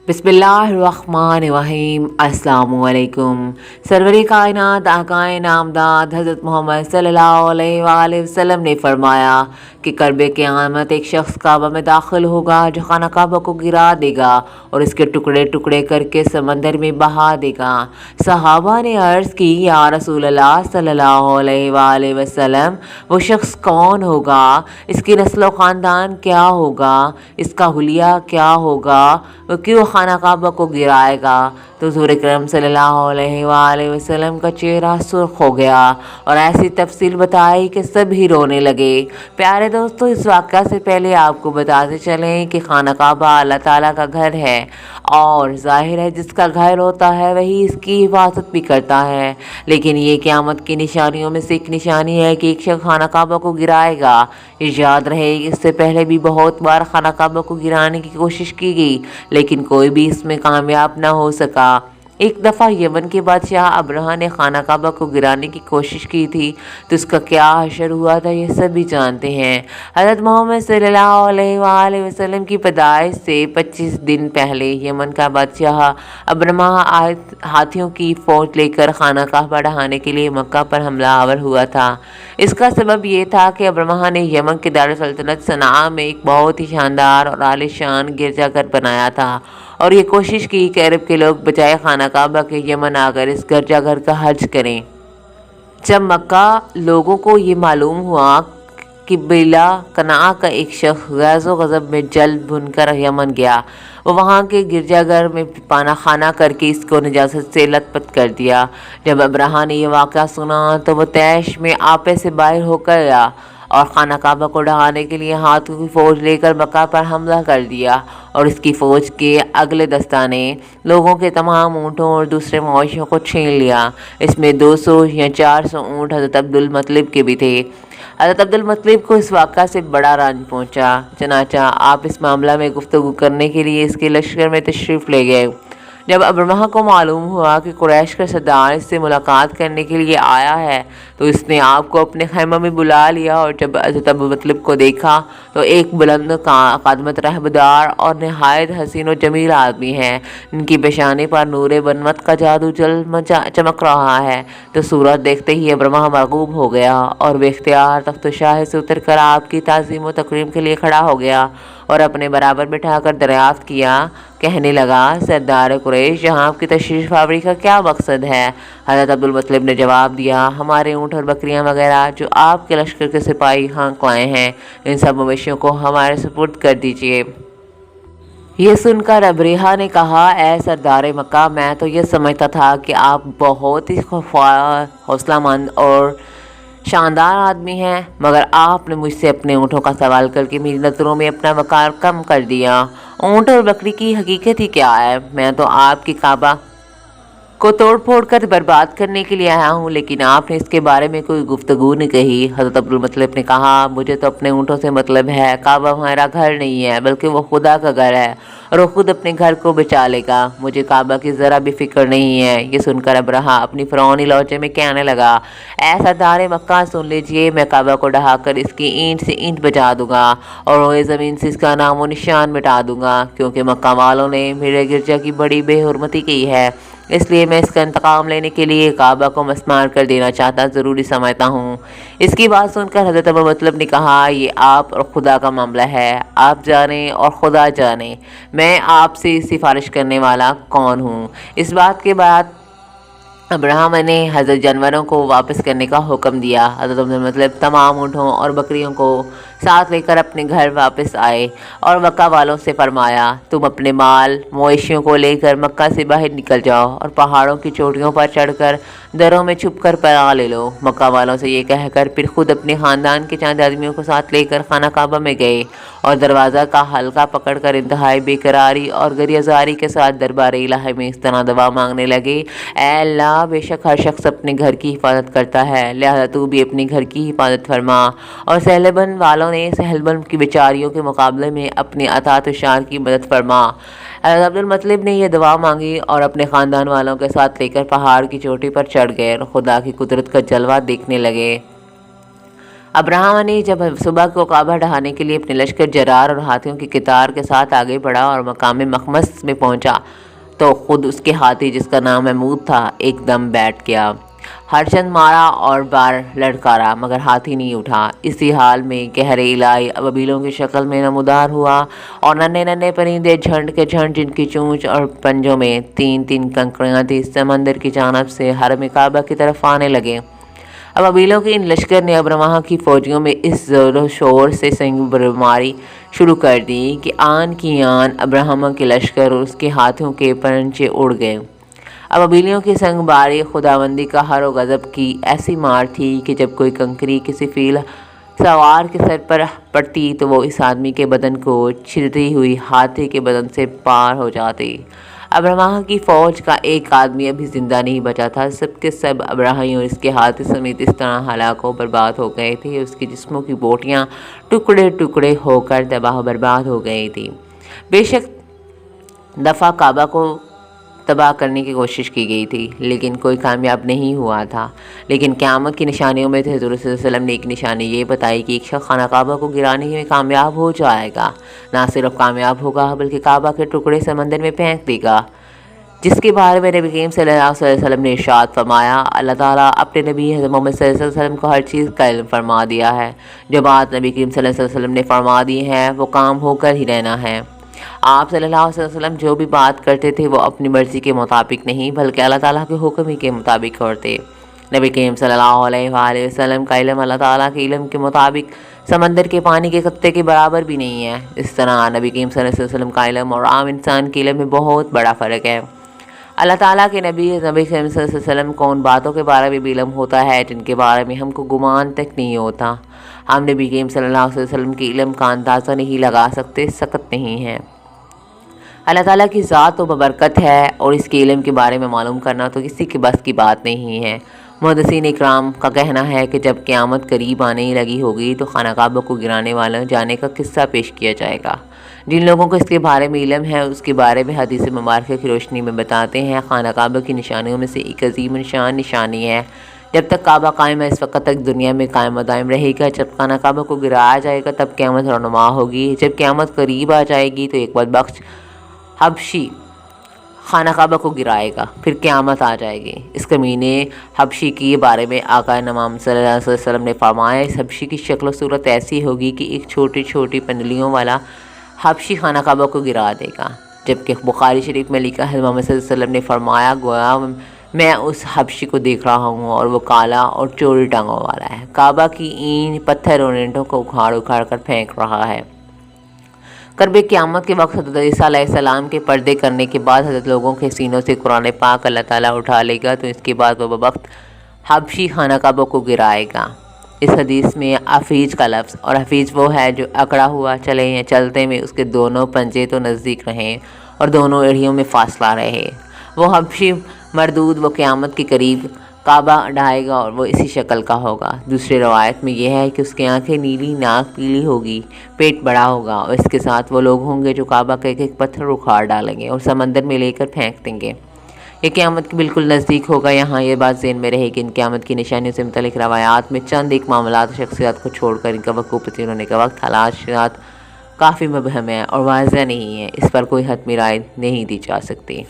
بسم اللہ الرحمن الرحیم۔ السلام علیکم۔ سرور کائنات آقائے نامداد حضرت محمد صلی اللہ علیہ وآلہ وسلم نے فرمایا کہ کرب قیامت ایک شخص کعبہ میں داخل ہوگا جو خانہ کعبہ کو گرا دے گا اور اس کے ٹکڑے ٹکڑے کر کے سمندر میں بہا دے گا۔ صحابہ نے عرض کی، یا رسول اللہ صلی اللہ علیہ وآلہ وسلم، وہ شخص کون ہوگا؟ اس کی نسل و خاندان کیا ہوگا؟ اس کا حلیہ کیا ہوگا؟ وہ کیوں خانہ کعبہ کو گرائے گا؟ تو حضور اکرم صلی اللہ علیہ وآلہ وسلم کا چہرہ سرخ ہو گیا اور ایسی تفصیل بتائی کہ سب ہی رونے لگے۔ پیارے دوستو، اس واقعہ سے پہلے آپ کو بتاتے چلیں کہ خانہ کعبہ اللہ تعالیٰ کا گھر ہے، اور ظاہر ہے جس کا گھر ہوتا ہے وہی اس کی حفاظت بھی کرتا ہے، لیکن یہ قیامت کی نشانیوں میں سے ایک نشانی ہے کہ ایک شخص خانہ کعبہ کو گرائے گا۔ یہ یاد رہے، اس سے پہلے بھی بہت بار خانہ کعبہ کو گرانے کی کوشش کی گئی، لیکن کوئی بھی اس میں کامیاب نہ ہو سکا۔ ایک دفعہ یمن کے بادشاہ ابرہہ نے خانہ کعبہ کو گرانے کی کوشش کی تھی، تو اس کا کیا حشر ہوا تھا یہ سبھی جانتے ہیں۔ حضرت محمد صلی اللہ علیہ وآلہ وسلم کی پیدائش سے 25 دن پہلے یمن کا بادشاہ ابرہہ ہاتھیوں کی فوج لے کر خانہ کعبہ ڈھانے کے لیے مکہ پر حملہ آور ہوا تھا۔ اس کا سبب یہ تھا کہ ابرہہ نے یمن کے دارالسلطنت صنعاء میں ایک بہت ہی شاندار اور عالی شان گرجا گھر بنایا تھا، اور یہ کوشش کی کہ عرب کے لوگ بجائے خانہ کعبہ کے یمن آ کر اس گرجا گھر کا حج کریں۔ جب مکہ لوگوں کو یہ معلوم ہوا کہ بلا کنعہ کا ایک شخص غیظ و غضب میں جل بھن کر یمن گیا، وہ وہاں کے گرجا گھر میں پانا خانہ کر کے اس کو نجاست سے لت پت کر دیا۔ جب ابرہہ نے یہ واقعہ سنا تو وہ طیش میں آپے سے باہر ہو کر گیا اور خانہ کعبہ کو ڈھانے کے لیے ہاتھوں کی فوج لے کر مکہ پر حملہ کر دیا، اور اس کی فوج کے اگلے دستہ نے لوگوں کے تمام اونٹوں اور دوسرے مویشیوں کو چھین لیا۔ اس میں 200 یا 400 اونٹ حضرت عبدالمطلب کے بھی تھے۔ حضرت عبدالمطلب کو اس واقعہ سے بڑا رنج پہنچا، چنانچہ آپ اس معاملہ میں گفتگو کرنے کے لیے اس کے لشکر میں تشریف لے گئے۔ جب ابرہہ کو معلوم ہوا کہ قریش کا سردار اس سے ملاقات کرنے کے لیے آیا ہے، تو اس نے آپ کو اپنے خیمہ میں بلا لیا، اور جب حضرت عبدالمطلب کو دیکھا تو ایک بلند قامت رہبردار اور نہایت حسین و جمیل آدمی ہے، ان کی پیشانی پر نور بنوت کا جادو چمک رہا ہے۔ تو صورت دیکھتے ہی ابرہہ مرغوب ہو گیا اور بے اختیار تخت شاہ سے اتر کر آپ کی تعظیم و تکریم کے لیے کھڑا ہو گیا اور اپنے برابر بٹھا کر دریافت کیا۔ کہنے لگا، سردار قریش، یہاں آپ کی تشریف آوری کا کیا مقصد ہے؟ حضرت عبدالمطلب نے جواب دیا، ہمارے اونٹ اور بکریاں وغیرہ جو آپ کے لشکر کے سپاہی ہانک لائے ہیں، ان سب مویشیوں کو ہمارے سپرد کر دیجیے۔ یہ سن کر ابرہہ نے کہا، اے سردار مکہ، میں تو یہ سمجھتا تھا کہ آپ بہت ہی حوصلہ مند اور شاندار آدمی ہیں، مگر آپ نے مجھ سے اپنے اونٹوں کا سوال کر کے میری نظروں میں اپنا وقار کم کر دیا۔ اونٹ اور بکری کی حقیقت ہی کیا ہے؟ میں تو آپ کی کعبہ کو توڑ پھوڑ کر برباد کرنے کے لیے آیا ہوں، لیکن آپ نے اس کے بارے میں کوئی گفتگو نہیں کہی۔ حضرت عبدالمطلب نے کہا، مجھے تو اپنے اونٹوں سے مطلب ہے، کعبہ ہمارا گھر نہیں ہے بلکہ وہ خدا کا گھر ہے، اور وہ خود اپنے گھر کو بچا لے گا، مجھے کعبہ کی ذرا بھی فکر نہیں ہے۔ یہ سن کر ابرہہ اپنی فرعونی لہجے میں کہنے لگا، اے سردار مکہ، سن لیجئے، میں کعبہ کو ڈھا کر اس کی اینٹ سے اینٹ بجا دوں گا اور روئے زمین سے اس کا نام و نشان مٹا دوں گا، کیونکہ مکہ والوں نے میرے گرجا کی بڑی بے حرمتی کی ہے، اس لیے میں اس کا انتقام لینے کے لیے کعبہ کو مسمار کر دینا چاہتا ضروری سمجھتا ہوں۔ اس کی بات سن کر حضرت عبدالمطلب نے کہا، یہ آپ اور خدا کا معاملہ ہے، آپ جانیں اور خدا جانے، میں آپ سے سفارش کرنے والا کون ہوں۔ اس بات کے بعد ابرہہ نے حضرت جانوروں کو واپس کرنے کا حکم دیا۔ حضرت عبدالمطلب تمام اونٹوں اور بکریوں کو ساتھ لے کر اپنے گھر واپس آئے اور مکہ والوں سے فرمایا، تم اپنے مال مویشیوں کو لے کر مکہ سے باہر نکل جاؤ اور پہاڑوں کی چوٹیوں پر چڑھ کر دروں میں چھپ کر پناہ لے لو۔ مکہ والوں سے یہ کہہ کر پھر خود اپنے خاندان کے چند آدمیوں کو ساتھ لے کر خانہ کعبہ میں گئے اور دروازہ کا حلقہ پکڑ کر انتہائی بے قراری اور گریہ زاری کے ساتھ دربار الہی میں اس طرح دعا مانگنے لگے، اے اللہ، بے شک ہر شخص اپنے گھر کی حفاظت کرتا ہے، لہذا تو بھی اپنے گھر کی حفاظت فرما، اور سہلبن والوں نے سہلبن کی بیچاریوں کے مقابلے میں اپنی اطاعت و شان کی مدد فرما۔ حضرت عبدالمطلب نے یہ دعا مانگی اور اپنے خاندان والوں کے ساتھ لے کر پہاڑ کی چوٹی پر چڑھ گئے اور خدا کی قدرت کا جلوہ دیکھنے لگے۔ ابراہم نے جب صبح کو کعبہ ڈھانے کے لیے اپنے لشکر جرار اور ہاتھیوں کی قطار کے ساتھ آگے بڑھا اور مقام مخمس میں پہنچا تو خود اس کے ہاتھی جس کا نام محمود تھا ایک دم بیٹھ گیا۔ ہر چند مارا اور بار لڑکارا مگر ہاتھی نہیں اٹھا۔ اسی حال میں قہر الہی ابابیلوں کی شکل میں نمودار ہوا اور ننھے ننھے پرندے جھنڈ کے جھنڈ جن کی چونچ اور پنجوں میں تین تین کنکریاں تھیں سمندر کی جانب سے حرم کعبہ کی طرف آنے لگے۔ ابابیلوں کے ان لشکر نے ابرمہ کی فوجیوں میں اس زور و شور سے سنگ برماری شروع کر دی کہ آن کی آن ابراہم کے لشکر اور اس کے ہاتھیوں کے پرچے اڑ گئے۔ ابابیلیوں کی سنگ باری خداوندی کا ہر و غضب کی ایسی مار تھی کہ جب کوئی کنکری کسی فیل سوار کے سر پر پڑتی تو وہ اس آدمی کے بدن کو چھلتی ہوئی ہاتھی کے بدن سے پار ہو جاتی۔ ابرمہ کی فوج کا ایک آدمی ابھی زندہ نہیں بچا تھا، سب کے سب ابراہیم اور اس کے ہاتھی سمیت اس طرح ہلاک و برباد ہو گئے تھے، اس کے جسموں کی بوٹیاں ٹکڑے ٹکڑے ہو کر تباہ و برباد ہو گئی تھی۔ بے شک دفعہ کعبہ کو تباہ کرنے کی کوشش کی گئی تھی لیکن کوئی کامیاب نہیں ہوا تھا، لیکن قیامت کی نشانیوں میں سے حضور صلی اللہ علیہ وسلم نے ایک نشانی یہ بتائی کہ ایک شخص خانہ کعبہ کو گرانے میں کامیاب ہو جائے گا، نہ صرف کامیاب ہوگا بلکہ کعبہ کے ٹکڑے سمندر میں پھینک دے گا، جس کے بارے میں نبی کریم صلی اللہ علیہ وسلم نے ارشاد فرمایا، اللہ تعالیٰ اپنے نبی حضرت محمد صلی اللہ علیہ وسلم کو ہر چیز کا علم فرما دیا ہے، جو بات نبی کریم صلی اللہ علیہ وسلم نے فرما دی ہے وہ کام ہو کر ہی رہنا ہے۔ آپ صلی اللہ علیہ وسلم جو بھی بات کرتے تھے وہ اپنی مرضی کے مطابق نہیں بلکہ اللہ تعالیٰ کے حکم ہی کے مطابق کرتے۔ نبی کریم صلی اللہ علیہ وآلہ وسلم کا علم اللہ تعالیٰ کے علم کے مطابق سمندر کے پانی کے قطرے کے برابر بھی نہیں ہے۔ اس طرح نبی کریم صلی اللہ علیہ وسلم کا علم اور عام انسان کے علم میں بہت بڑا فرق ہے۔ اللہ تعالیٰ کے نبی کریم صلی اللہ علیہ وسلم کو ان باتوں کے بارے میں بھی علم ہوتا ہے جن کے بارے میں ہم کو گمان تک نہیں ہوتا۔ ہم نبی کریم صلی اللہ علیہ وسلم کے علم کا اندازہ نہیں لگا سکتے، سکت نہیں ہے۔ اللہ تعالیٰ کی ذات و ببرکت ہے اور اس کے علم کے بارے میں معلوم کرنا تو کسی کے بس کی بات نہیں ہے۔ محدثین اکرام کا کہنا ہے کہ جب قیامت قریب آنے لگی ہوگی تو خانہ کعبہ کو گرانے والے جانے کا قصہ پیش کیا جائے گا۔ جن لوگوں کو اس کے بارے میں علم ہے اس کے بارے میں حدیث مبارکہ کی روشنی میں بتاتے ہیں، خانہ کعبہ کی نشانیوں میں سے ایک عظیم شان نشانی ہے۔ جب تک کعبہ قائم ہے اس وقت تک دنیا میں قائم و دائم رہے گا، جب خانہ کعبہ کو گرایا جائے گا تب قیامت رونما ہوگی۔ جب قیامت قریب آ جائے گی تو ایک بدبخت حبشی خانہ کعبہ کو گرائے گا، پھر قیامت آ جائے گی۔ اس کمینے حبشی کے بارے میں آقا نام صلی اللہ علیہ وسلم نے فرمایا، اس حبشی کی شکل و صورت ایسی ہوگی کہ ایک چھوٹی چھوٹی پنڈلیوں والا حبشی خانہ کعبہ کو گرا دے گا، جبکہ بخاری شریف میں لکھا ہے محمد صلی اللہ علیہ وسلم نے فرمایا، گویا میں اس حبشی کو دیکھ رہا ہوں اور وہ کالا اور چوڑی ٹانگوں والا ہے، کعبہ کی اینٹ پتھر اور اینٹوں کو اکھاڑ اکھاڑ کر پھینک رہا ہے۔ قرب قیامت کے وقت حضرت عیسیٰ علیہ السلام کے پردے کرنے کے بعد حضرت لوگوں کے سینوں سے قرآن پاک اللہ تعالیٰ اٹھا لے گا تو اس کے بعد وہ وقت حبشی خانہ کعبہ کو گرائے گا۔ اس حدیث میں حفیظ کا لفظ، اور حفیظ وہ ہے جو اکڑا ہوا چلے یا چلتے میں اس کے دونوں پنجے تو نزدیک رہیں اور دونوں ایڑیوں میں فاصلہ رہے، وہ حبشی مردود وہ قیامت کے قریب کعبہ ڈھائے گا اور وہ اسی شکل کا ہوگا۔ دوسری روایت میں یہ ہے کہ اس کی آنکھیں نیلی، ناک پیلی ہوگی، پیٹ بڑا ہوگا اور اس کے ساتھ وہ لوگ ہوں گے جو کعبہ کا ایک ایک پتھر اکھاڑ ڈالیں گے اور سمندر میں لے کر پھینک دیں گے۔ یہ قیامت کے بالکل نزدیک ہوگا۔ یہاں یہ بات ذہن میں رہے کہ ان قیامت کی نشانیوں سے متعلق روایات میں چند ایک معاملات اور شخصیات کو چھوڑ کر ان کا وقوع پذیر ہونے کا وقت حالات کافی مبہم ہے اور واضح نہیں ہے، اس پر کوئی حتمی رائے نہیں دی جا سکتی۔